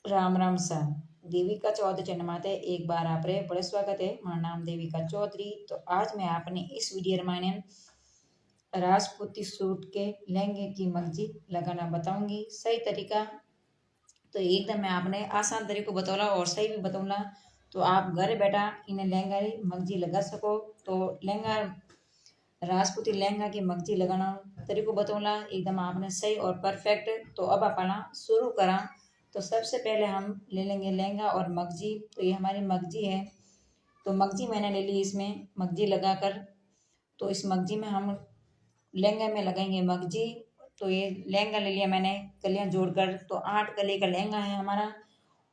राम राम सा देविका चौधरी चैनल माते एक बार आप रे बड़े स्वागत है। मेरा नाम देविका चौधरी। तो आज मैं आपने इस वीडियो में राजपूती सूट के लहंगे की मगजी लगाना बताऊंगी सही तरीका। तो एकदम मैं आपने आसान तरीको बतौला और सही भी बतौला। तो आप घर बैठा इन्हें लहंगा री मगजी लगा सको। तो लहंगा राजपूती लहंगा की मगजी लगाना तरीको बतौला एकदम आपने सही और परफेक्ट। तो अब अपना शुरू करा। तो सबसे पहले हम ले लेंगे लहंगा और मगजी। तो ये हमारी मगजी है। तो मगजी मैंने ले ली, इसमें मगजी लगाकर तो इस मगजी में हम लहंगा में लगाएंगे मगजी। तो ये लहंगा ले लिया मैंने कलियां जोड़कर। तो 8 कली का लहंगा है हमारा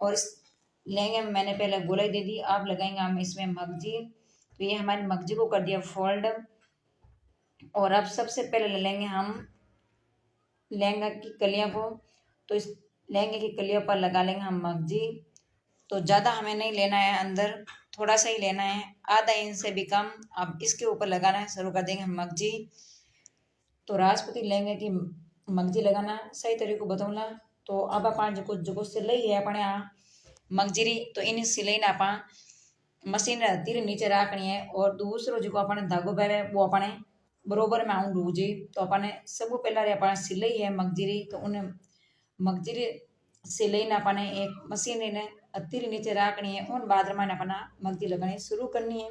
और इस लहंगे में मैंने पहले गोलाई दे दी। अब लगाएंगे हम इसमें मगजी। तो ये हमारी मगजी को कर दिया फोल्ड। और अब सबसे पहले ले लेंगे हम लहंगा की कलियों को। तो इस लहंगे की कलियों पर लगा लेंगे हम मगजी। तो ज़्यादा हमें नहीं लेना है, अंदर थोड़ा सा ही लेना है, आधा इंच से भी कम। अब इसके ऊपर लगाना है, शुरू कर देंगे हम मगजी। तो राजपूती लहंगे की मगजी लगाना सही तरीको बताऊंगा। तो अब अपन जो जो सिलाई है अपने आ मगजीरी, तो इन सिलाई ने आप मशीन तीर नीचे रखनी है। और दूसरो जो अपने धागो पहले वो अपने बरोबर में आऊँ डूजी। तो अपने सब पहला अपना सिलाई है मगजीरी। तो उन्हें मगजीरी सिलाई ने अपने एक मशीन ने तीर नीचे रखनी है। उन बाद में अपना मगजी लगानी शुरू करनी है।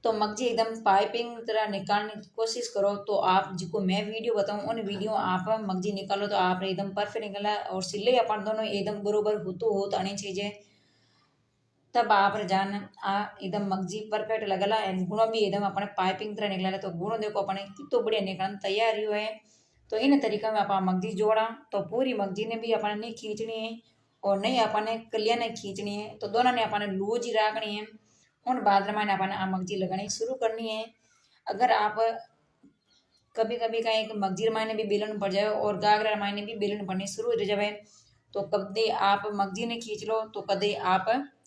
तो मगजी एकदम पाइपिंग तरह निकालने की कोशिश करो। तो आप जिसको मैं वीडियो बताऊं उन वीडियो आप मगजी निकालो तो आप एकदम परफेक्ट निकला। और सिलाई अपन दोनों एकदम बरोबर हो तो आनी चाहिए, तब आप जान आ एकदम मगजी परफेक्ट लगला। एंड गुणों भी एकदम अपने पाइपिंग तरह निकला। तो गुणों देखो अपने कितो बढ़िया निकलने तैयार ही है। तो इन तरीका में आप मगजी जोड़ा। तो पूरी मगजी ने भी अपने नहीं खींचनी है और नहीं अपने कलिया ने खींचनी है। तो दोनों ने अपने लूज ही रखनी है। उन बाद में अपने आ मगजी लगानी शुरू करनी है। अगर आप कभी कभी कहीं मगजी मायने भी बेलन पड़ जाए और गागरा मायने भी बेलन पड़नी शुरू हो जाए। तो कभी आप मगजी ने खींच लो तो कभी आप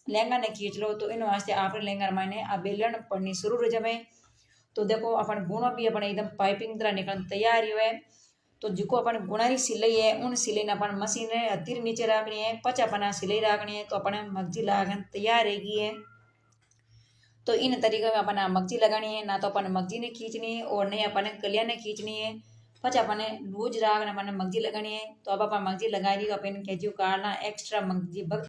लहंगा ने खींच लो। तो इन वास्ते आप लहंगा मायने आ बेलन पड़नी शुरू हो जाए। तो देखो अपन गुणों भी अपने एकदम पाइपिंग तरह निकलने तैयार ही है। तो जिको अपन गुणारी सिलाई है उन सिलाई ने अपन मशीन है तीर नीचे रखनी है, पच अपना सिलाई रखनी है। तो अपने मगजी लगाने तैयार रहेगी है। तो इन तरीके में अपन मगजी लगानी है, ना तो अपन मगजी ने खींचनी है और नहीं अपन कलिया ने खींचनी है। પછી આપણને લૂજ રાગ અને મને મગજી લગાણી है। तो अब अपन मगजी लगा दी। तो अपन कैजू काटना एक्स्ट्रा मगजी भक्त